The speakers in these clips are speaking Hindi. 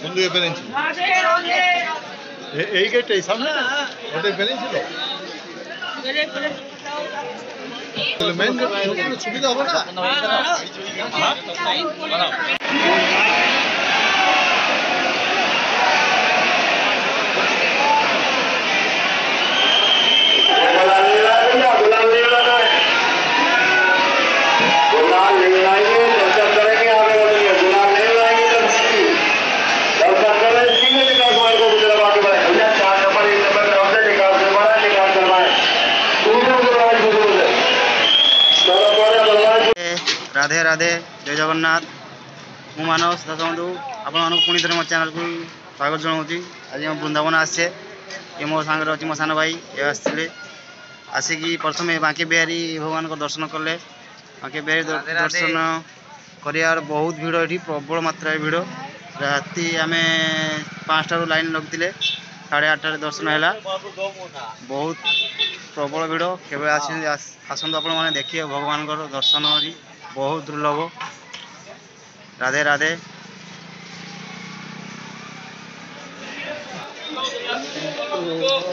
বন্ধু পেরেছি এই গেটটাই সামনে ওটাই পেরেছিল মেন সুবিধা হবে না राधे राधे जय जगन्नाथ मु मानस दशबंधु आपण पुणी थे मो चैनल को स्वागत जनाऊँगी आज वृंदावन आसे ये मो सांगे अच्छी मो सान भाई ये आसते आसिकी प्रथम बांके बिहारी भगवान को दर्शन कले बांके बिहारी दर्शन कर बहुत भिड़ ये प्रबल मात्रा भिड़ राति आम 5 लाइन लगते 8:30 दर्शन है बहुत प्रबल भिड़ केवल आसतु आपण मैंने देखिए भगवान दर्शन बहुत दुर्लभ राधे राधे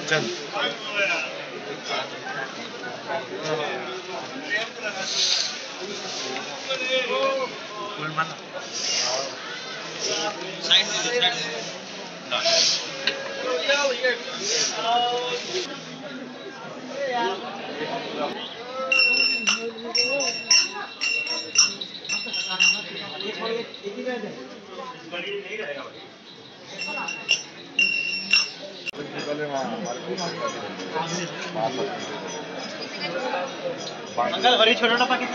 चल अंकल हरी छोटा पैकेट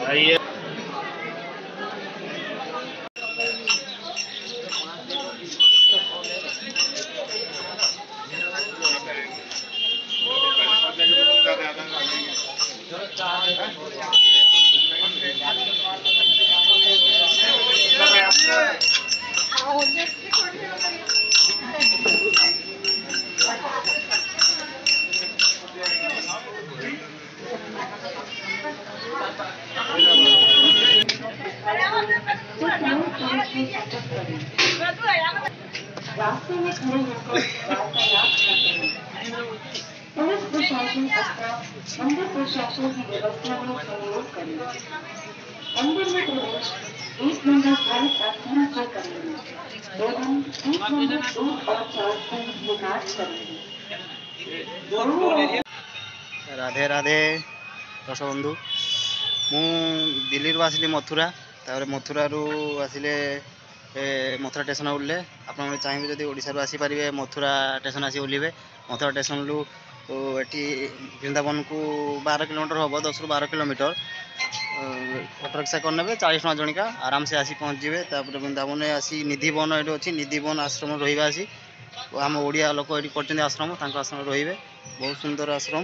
आइए रास्ते में खड़े होकर वार्तालाप न करें। पुलिस प्रशासन अथवा मंदिर प्रशासन की व्यवस्था में सहयोग करें। मंदिर में प्रवेश 1 नंबर भारत आश्रम से करेंगे एवं 1 नंबर 2 और 4 से निकास करेंगे। राधे राधे दर्शक बंधु मु दिल्ली आसिली मथुरा मथुरा आसिले मथुरा स्टेशन ओल्ले आप चाहिए जब ओडिशा आसीपारे मथुरा स्टेशन आसी ओल्हे मथुरा स्टेशन रु ये वृंदावन को 12 किलोमीटर हम 10 ରୁ 12 किलोमीटर ऑटो रिक्शा कर 40 टका जणिका आराम से आसी पहुँच जाए वृंदावन आसी निधिवन ये अच्छी निधिवन आश्रम रही आसी आम ओडिया लोक ये कर आश्रम आश्रम रे बहुत सुंदर आश्रम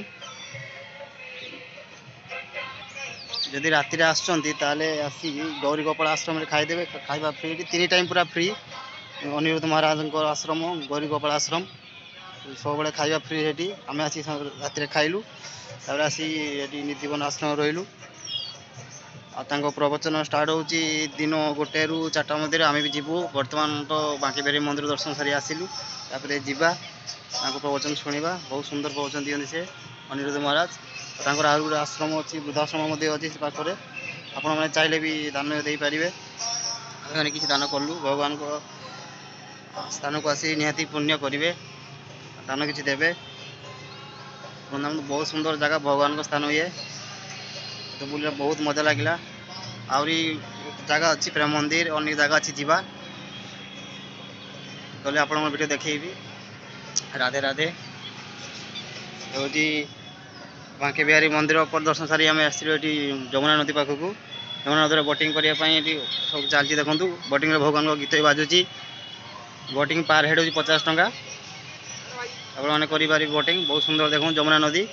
जदि राति आसते आसी गौरी गोपाल आश्रम खाईदे खाଇବା फ्री 3 टाइम पूरा फ्री अनिरुद्ध महाराज आश्रम गौरी गोपाल आश्रम सब खाଇବା फ्री है आम आसी राति खाइलु आसी निधिवन आश्रम रहीलु प्रवचन स्टार्ट हो दिन 1 ରୁ 4टा मध्य आम भी जीवु बर्तमान तो बांके बिहारी मंदिर दर्शन सारी आसिलु जावा प्रवचन शुणा बहुत सुंदर प्रवचन दिखते से अनिरुद्ध महाराज तांकर आहुरी गोटे आश्रम अच्छी वृद्धाश्रम अच्छी पाखे आपण मैंने चाहिए भी दान दे पारे मैंने किसी दान कलु भगवान को स्थान को आसी निहाती पुण्य करेंगे दान किसी देवे वृंदावन बहुत सुंदर जगह भगवान को स्थान ये तो बुले बहुत मजा लगे आहरी जगह अच्छी प्रेम मंदिर अनेक जगह अच्छी जीवा गले आप वीडियो देखी राधे राधे हूँ बांके बिहारी मंदिर दर्शन सारी आम आसो ये जमुना नदी पाखक जमुना नदी बोटिंग करने सब चलती देखूँ बोटिंग भगवान को गीत बाजुची बोटिंग पार हेड हो 50 टका आपने करें बोटिंग बहुत सुंदर देखूँ जमुना नदी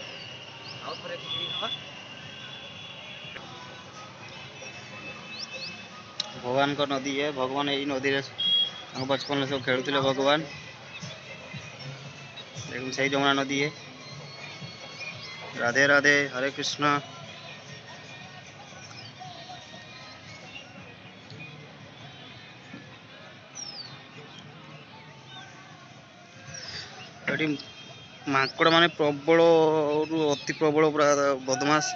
भगवान को नदी है भगवान यही नदी बचपन सब खेलुले भगवान দেখুন সেই যমুনা নদী। রাধে রাধে, হরে কৃষ্ণ। ଏଠି ମାଙ୍କଡ଼ ମାନେ ପ୍ରବଳରୁ ଅତି ପ୍ରବଳ ପୁରା ବଦମାସ।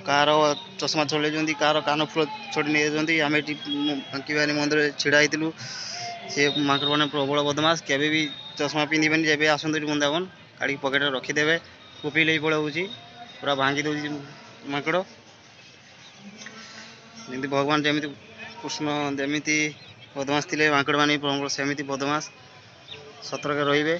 କାହାର ଚଷମା ଛଡ଼େଇଛନ୍ତି, କାହାର କାନ ଫୁଲ ଛଡ଼େଇ ନେଇଯାଉଛନ୍ତି। ଆମେ ଏଠି ବାଙ୍କିବାରୀ ମନ୍ଦିରରେ ଛିଡ଼ା ହେଇଥିଲୁ। ସେ ମାଙ୍କଡ଼ ମାନେ ପ୍ରବଳ ବଦମାସ। କେବେ ବି ଚଷମା ପିନ୍ଧିବେନି, ଯେବେ ଆସନ୍ତୁ ଏଠି ବୃନ୍ଦାବନ, କାଢ଼ିକି ପକେଟରେ ରଖିଦେବେ। ଟୋପି ନେଇ ପଳାଉଛି, ପୁରା ଭାଙ୍ଗି ଦେଉଛି ମାଙ୍କଡ଼। ଯେମିତି ଭଗବାନ ଯେମିତି କୃଷ୍ଣ ଯେମିତି ବଦମାସ ଥିଲେ, ମାଙ୍କଡ଼ ମାନେ ସେମିତି ବଦମାସ। ସତର୍କ ରହିବେ।